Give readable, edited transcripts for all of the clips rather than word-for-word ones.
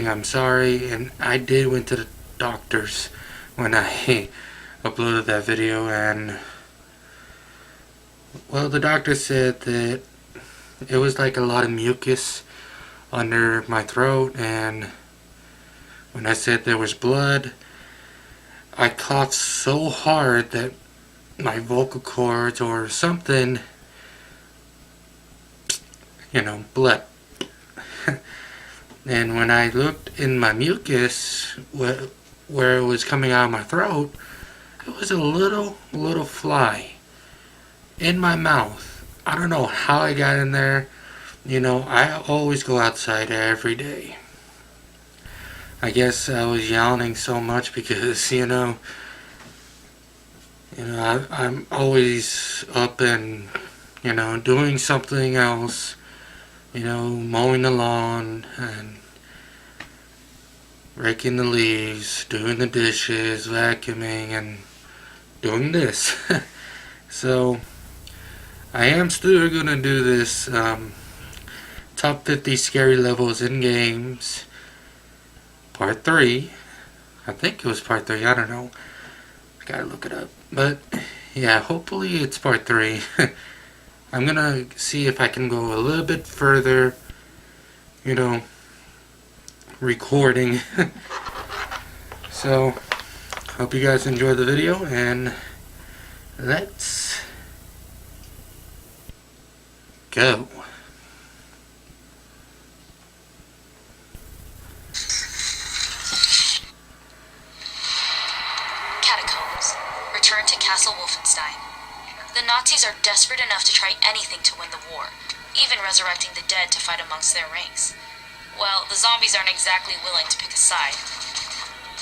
saying I'm sorry, and I did went to the doctors when I uploaded that video, and well, the doctor said that it was like a lot of mucus under my throat, and when I said there was blood, I coughed so hard that my vocal cords or something, blood. And when I looked in my mucus, where it was coming out of my throat, it was a little fly in my mouth. I don't know how I got in there. I always go outside every day. I guess I was yawning so much because, I'm always up and, doing something else, mowing the lawn and raking the leaves, doing the dishes, vacuuming, and doing this. So, I am still going to do this top 50 scary levels in games, part 3. I think it was part 3, I don't know. I gotta look it up. But, yeah, hopefully it's part 3. I'm gonna see if I can go a little bit further, recording. So, hope you guys enjoy the video, and let's go. Catacombs. Return to Castle Wolfenstein. The Nazis are desperate enough to try anything to win the war, even resurrecting the dead to fight amongst their ranks. Well, the zombies aren't exactly willing to pick a side.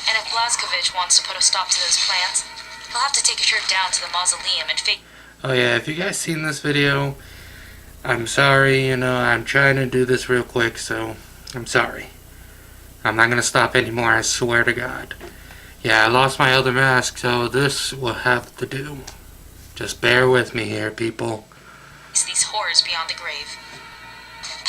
And if Blazkowicz wants to put a stop to those plans, he'll have to take a trip down to the mausoleum and fake. Oh yeah, if you guys seen this video, I'm sorry, I'm trying to do this real quick, so I'm sorry. I'm not gonna stop anymore, I swear to God. Yeah, I lost my other mask, so this will have to do. Just bear with me here, people. These horrors beyond the grave.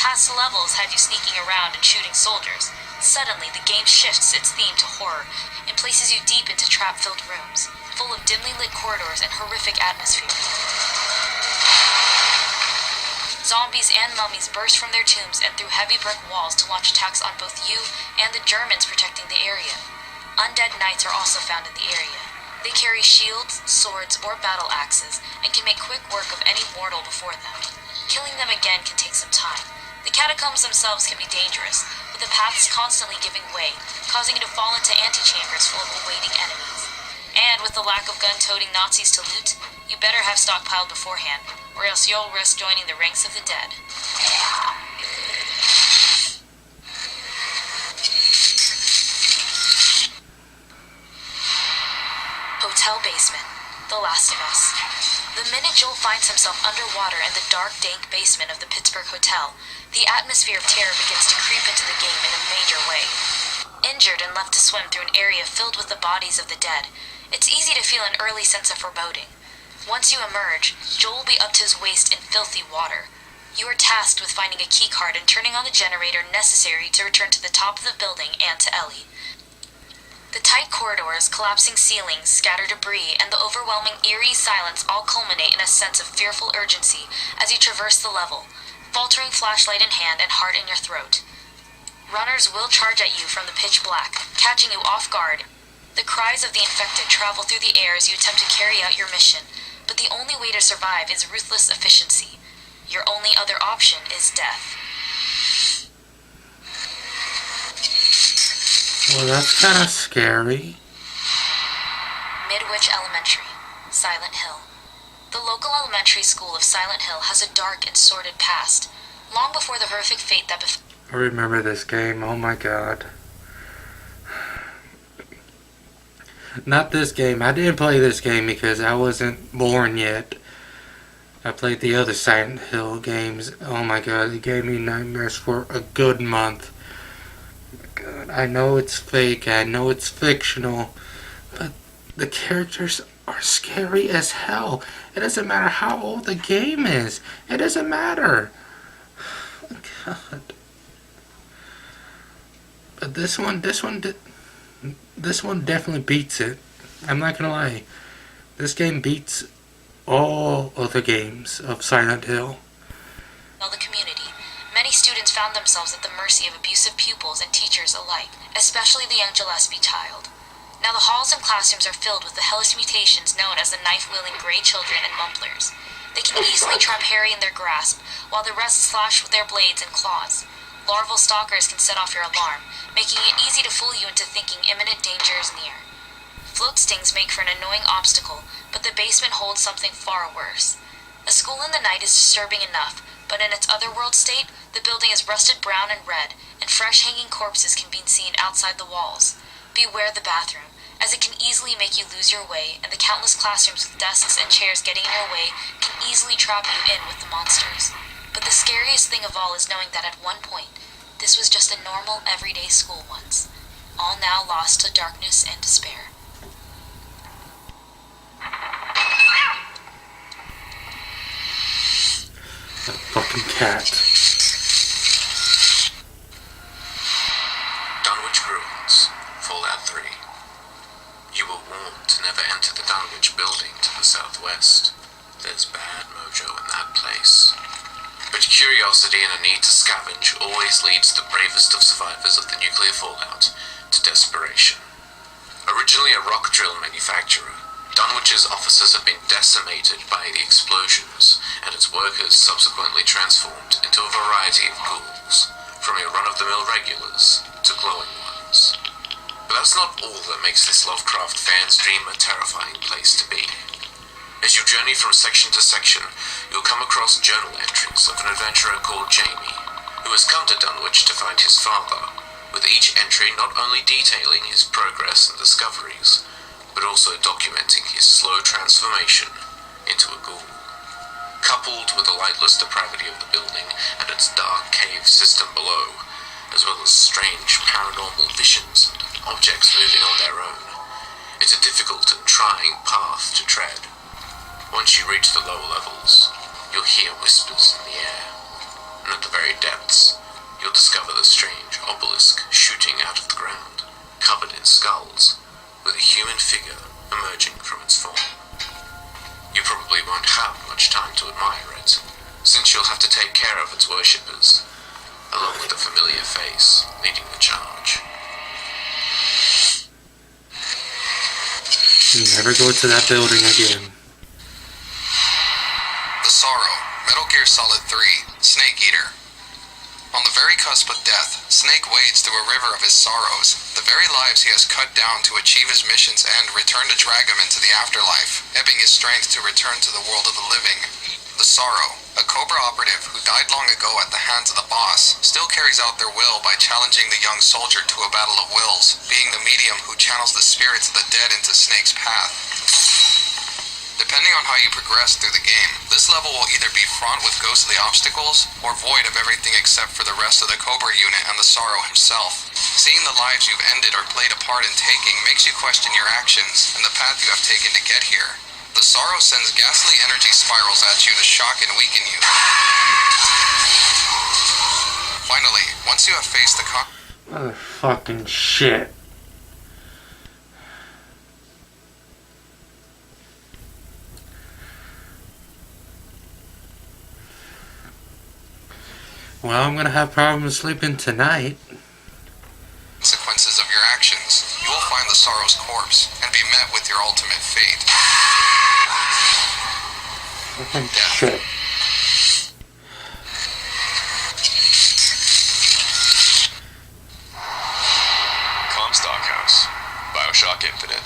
Past levels had you sneaking around and shooting soldiers. Suddenly, the game shifts its theme to horror and places you deep into trap-filled rooms, full of dimly lit corridors and horrific atmosphere. Zombies and mummies burst from their tombs and through heavy brick walls to launch attacks on both you and the Germans protecting the area. Undead knights are also found in the area. They carry shields, swords, or battle axes, and can make quick work of any mortal before them. Killing them again can take some time. The catacombs themselves can be dangerous, with the paths constantly giving way, causing you to fall into antechambers full of awaiting enemies. And with the lack of gun-toting Nazis to loot, you better have stockpiled beforehand, or else you'll risk joining the ranks of the dead. Hotel basement. The Last of Us. The minute Joel finds himself underwater in the dark, dank basement of the Pittsburgh Hotel, the atmosphere of terror begins to creep into the game in a major way. Injured and left to swim through an area filled with the bodies of the dead, it's easy to feel an early sense of foreboding. Once you emerge, Joel will be up to his waist in filthy water. You are tasked with finding a keycard and turning on the generator necessary to return to the top of the building and to Ellie. The tight corridors, collapsing ceilings, scattered debris, and the overwhelming eerie silence all culminate in a sense of fearful urgency as you traverse the level, faltering flashlight in hand and heart in your throat. Runners will charge at you from the pitch black, catching you off guard. The cries of the infected travel through the air as you attempt to carry out your mission, but the only way to survive is ruthless efficiency. Your only other option is death. Well, that's kind of scary. Midwich Elementary, Silent Hill. The local elementary school of Silent Hill has a dark and sordid past. Long before the horrific fate that befell. I remember this game, oh my God. Not this game. I didn't play this game because I wasn't born yet. I played the other Silent Hill games. Oh my God, it gave me nightmares for a good month. God, I know it's fake, I know it's fictional, but the characters are scary as hell. It doesn't matter how old the game is. It doesn't matter. God. But this one definitely beats it. I'm not gonna lie. This game beats all other games of Silent Hill. The community. Many students found themselves at the mercy of abusive pupils and teachers alike, especially the young Gillespie child. Now the halls and classrooms are filled with the hellish mutations known as the knife-wielding gray children and mumblers. They can easily trap Harry in their grasp, while the rest slash with their blades and claws. Larval stalkers can set off your alarm, making it easy to fool you into thinking imminent danger is near. Float stings make for an annoying obstacle, but the basement holds something far worse. A school in the night is disturbing enough, but in its otherworld state, the building is rusted brown and red, and fresh hanging corpses can be seen outside the walls. Beware the bathroom, as it can easily make you lose your way, and the countless classrooms with desks and chairs getting in your way can easily trap you in with the monsters. But the scariest thing of all is knowing that at one point, this was just a normal, everyday school once, all now lost to darkness and despair. That fucking cat. Dunwich Ruins, Fallout 3. You were warned to never enter the Dunwich building to the southwest. There's bad mojo in that place. But curiosity and a need to scavenge always leads the bravest of survivors of the nuclear fallout to desperation. Originally a rock drill manufacturer, Dunwich's offices have been decimated by the explosions, and its workers subsequently transformed into a variety of ghouls, from your run-of-the-mill regulars to glowing ones. But that's not all that makes this Lovecraft fan's dream a terrifying place to be. As you journey from section to section, you'll come across journal entries of an adventurer called Jamie, who has come to Dunwich to find his father, with each entry not only detailing his progress and discoveries, but also documenting his slow transformation into a ghoul. Coupled with the lightless depravity of the building and its dark cave system below, as well as strange paranormal visions and objects moving on their own, it's a difficult and trying path to tread. Once you reach the lower levels, you'll hear whispers in the air, and at the very depths, you'll discover the strange obelisk shooting out of the ground, covered in skulls, with a human figure emerging from its form. You probably won't have much time to admire it, since you'll have to take care of its worshippers, along with a familiar face leading the charge. Never go to that building again. The Sorrow, Metal Gear Solid 3, Snake Eater. On the very cusp of death, Snake wades through a river of his sorrows, the very lives he has cut down to achieve his mission's end return to drag him into the afterlife, ebbing his strength to return to the world of the living. The Sorrow, a Cobra operative who died long ago at the hands of the boss, still carries out their will by challenging the young soldier to a battle of wills, being the medium who channels the spirits of the dead into Snake's path. Depending on how you progress through the game, this level will either be fraught with ghostly obstacles, or void of everything except for the rest of the Cobra unit and the Sorrow himself. Seeing the lives you've ended or played a part in taking makes you question your actions and the path you have taken to get here. The Sorrow sends ghastly energy spirals at you to shock and weaken you. Finally, once you have faced the Motherfucking shit. Well, I'm gonna have problems sleeping tonight. consequences of your actions, you will find the Sorrow's corpse and be met with your ultimate fate. Fucking Death. shit. Comstock House, BioShock Infinite.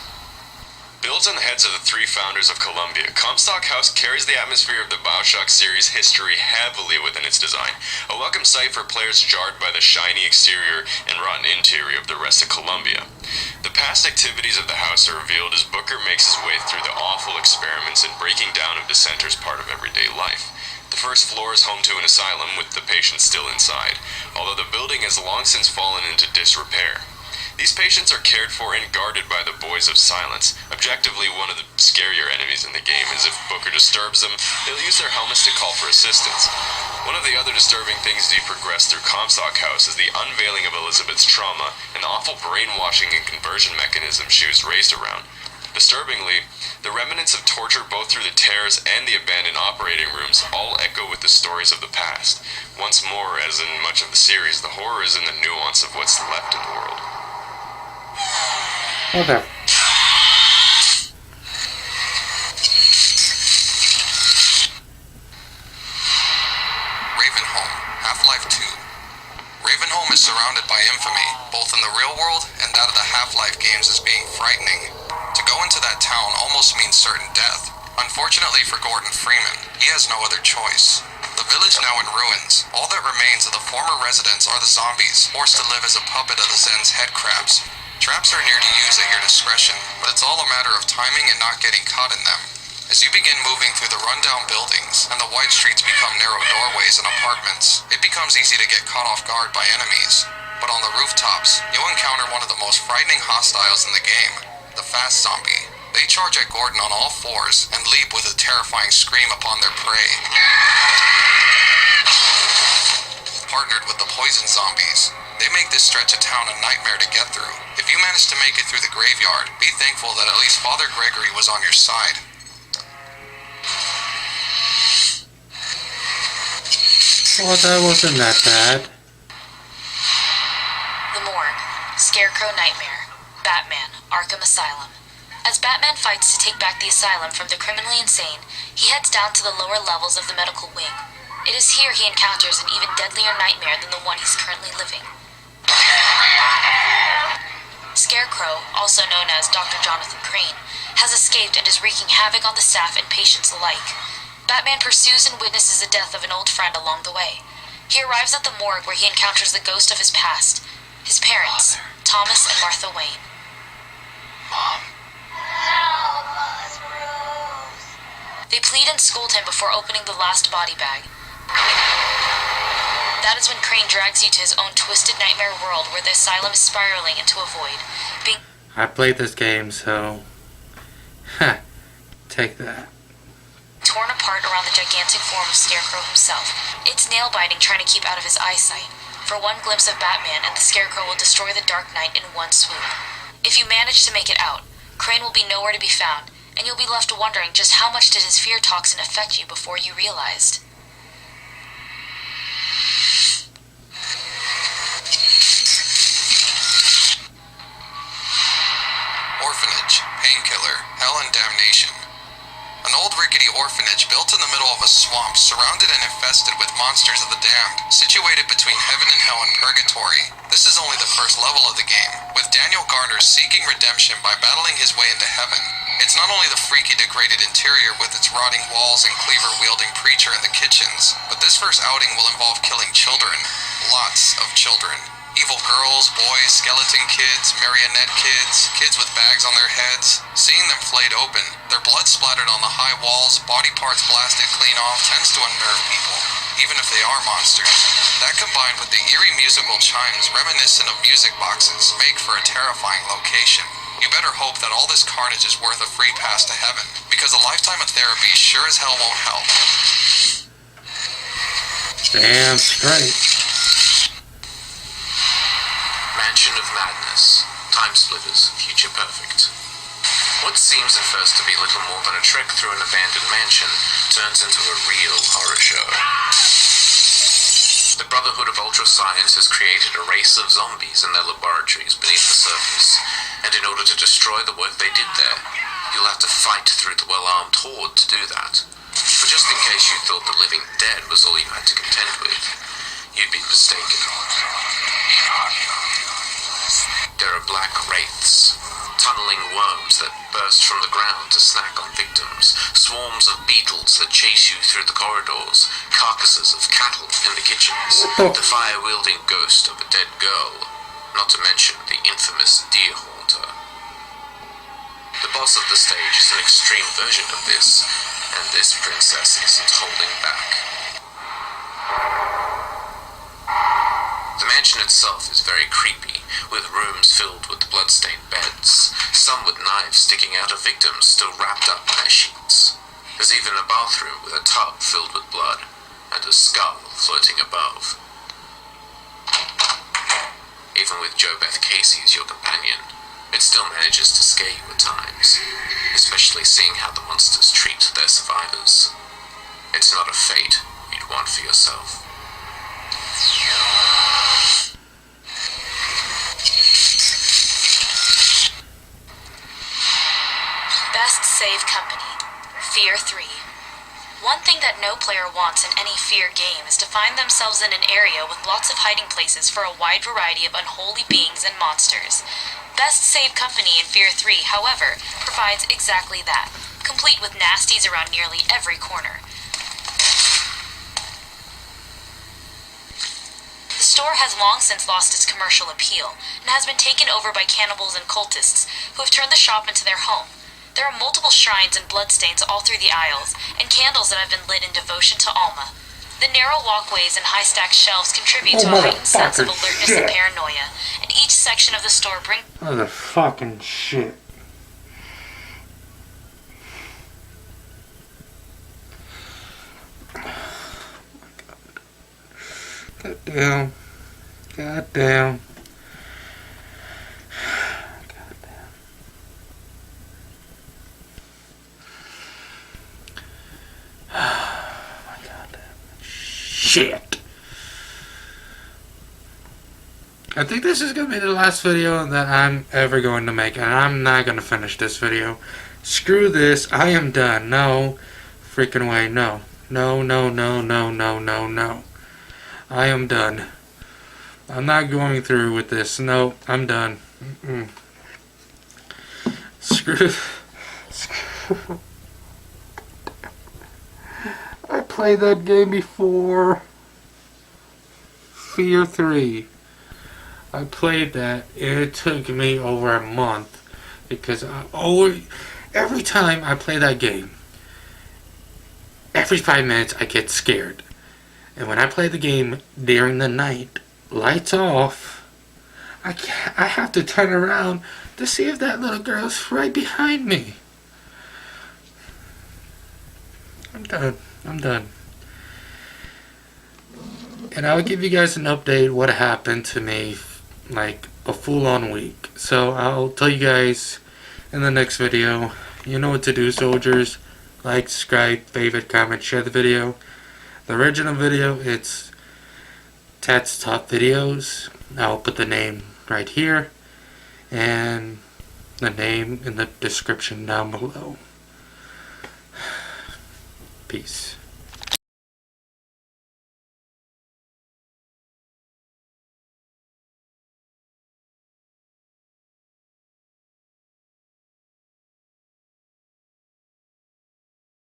Built on the heads of the three founders of Columbia, Comstock House carries the atmosphere of the BioShock series' history heavily within its design, a welcome sight for players jarred by the shiny exterior and rotten interior of the rest of Columbia. The past activities of the house are revealed as Booker makes his way through the awful experiments and breaking down of dissenters part of everyday life. The first floor is home to an asylum with the patients still inside, although the building has long since fallen into disrepair. These patients are cared for and guarded by the Boys of Silence, objectively one of the scarier enemies in the game, as if Booker disturbs them, they'll use their helmets to call for assistance. One of the other disturbing things as you progress through Comstock House is the unveiling of Elizabeth's trauma and the awful brainwashing and conversion mechanism she was raised around. Disturbingly, the remnants of torture both through the tears and the abandoned operating rooms all echo with the stories of the past. Once more, as in much of the series, the horror is in the nuance of what's left in the world. Okay. Ravenholm, Half-Life 2. Ravenholm is surrounded by infamy, both in the real world and that of the Half-Life games, as being frightening. To go into that town almost means certain death. Unfortunately for Gordon Freeman, he has no other choice. The village now in ruins, all that remains of the former residents are the zombies, forced to live as a puppet of the Zen's headcrabs. Traps are near to use at your discretion, but it's all a matter of timing and not getting caught in them. As you begin moving through the rundown buildings, and the wide streets become narrow doorways and apartments, it becomes easy to get caught off guard by enemies. But on the rooftops, you'll encounter one of the most frightening hostiles in the game, the Fast Zombie. They charge at Gordon on all fours, and leap with a terrifying scream upon their prey. Partnered with the Poison Zombies, they make this stretch of town a nightmare to get through. If you manage to make it through the graveyard, be thankful that at least Father Gregory was on your side. Well, that wasn't that bad. The Morgue, Scarecrow Nightmare, Batman, Arkham Asylum. As Batman fights to take back the asylum from the criminally insane, he heads down to the lower levels of the medical wing. It is here he encounters an even deadlier nightmare than the one he's currently living. Scarecrow, also known as Dr. Jonathan Crane, has escaped and is wreaking havoc on the staff and patients alike. Batman pursues and witnesses the death of an old friend along the way. He arrives at the morgue where he encounters the ghost of his past, his parents, Thomas and Martha Wayne. Mom. Help us, Bruce. They plead and scold him before opening the last body bag. That is when Crane drags you to his own twisted nightmare world where the asylum is spiraling into a void. I played this game, so... take that. Torn apart around the gigantic form of Scarecrow himself. It's nail-biting trying to keep out of his eyesight. For one glimpse of Batman, and the Scarecrow will destroy the Dark Knight in one swoop. If you manage to make it out, Crane will be nowhere to be found, and you'll be left wondering just how much did his fear toxin affect you before you realized. Orphanage, Painkiller, Hell and Damnation. An old rickety orphanage built in the middle of a swamp, surrounded and infested with monsters of the damned, situated between heaven and hell and purgatory. This is only the first level of the game, with Daniel Garner seeking redemption by battling his way into heaven. It's not only the freaky degraded interior with its rotting walls and cleaver-wielding preacher in the kitchens, but this first outing will involve killing children. Lots of children. Evil girls, boys, skeleton kids, marionette kids, kids with bags on their heads. Seeing them flayed open, their blood splattered on the high walls, body parts blasted clean off, tends to unnerve people, even if they are monsters. That combined with the eerie musical chimes reminiscent of music boxes make for a terrifying location. You better hope that all this carnage is worth a free pass to heaven, because a lifetime of therapy sure as hell won't help. Damn straight. Mansion of Madness, Time Splitters, Future Perfect. What seems at first to be little more than a trek through an abandoned mansion turns into a real horror show. The Brotherhood of Ultra Science has created a race of zombies in their laboratories beneath the surface, and in order to destroy the work they did there, you'll have to fight through the well-armed horde to do that. But just in case you thought the living dead was all you had to contend with, you'd be mistaken. There are black wraiths, tunneling worms that burst from the ground to snack on victims, swarms of beetles that chase you through the corridors, carcasses of cattle in the kitchens, the fire-wielding ghost of a dead girl, not to mention the infamous deer haunter. The boss of the stage is an extreme version of this, and this princess isn't holding back. The mansion mansion itself is very creepy, with rooms filled with blood-stained beds, some with knives sticking out of victims still wrapped up in their sheets. There's even a bathroom with a tub filled with blood, and a skull floating above. Even with JoBeth Casey as your companion, it still manages to scare you at times, especially seeing how the monsters treat their survivors. It's not a fate you'd want for yourself. Best Save Company. Fear 3. One thing that no player wants in any Fear game is to find themselves in an area with lots of hiding places for a wide variety of unholy beings and monsters. Best Save Company in Fear 3, however, provides exactly that, complete with nasties around nearly every corner. The store has long since lost its commercial appeal and has been taken over by cannibals and cultists who have turned the shop into their home. There are multiple shrines and bloodstains all through the aisles, and candles that have been lit in devotion to Alma. The narrow walkways and high-stacked shelves contribute to a heightened sense of alertness and paranoia, and each section of the store brings Motherfucking shit. Goddamn. Goddamn. Shit. I think this is going to be the last video that I'm ever going to make, and I'm not going to finish this video. Screw this. I am done. No freaking way. No. No, no, no, no, no, no, no. I am done. I'm not going through with this. No, I'm done. Screw. I played that game before. Fear 3. I played that, and it took me over a month because every time I play that game, every 5 minutes I get scared. And when I play the game during the night, lights off, I have to turn around to see if that little girl's right behind me. I'm done. I'm done. And I'll give you guys an update what happened to me, like a full-on week. So I'll tell you guys in the next video. You know what to do, soldiers. Like, subscribe, favorite, comment, share the video. The original video, it's Ted's Top Videos. I'll put the name right here and the name in the description down below. Peace.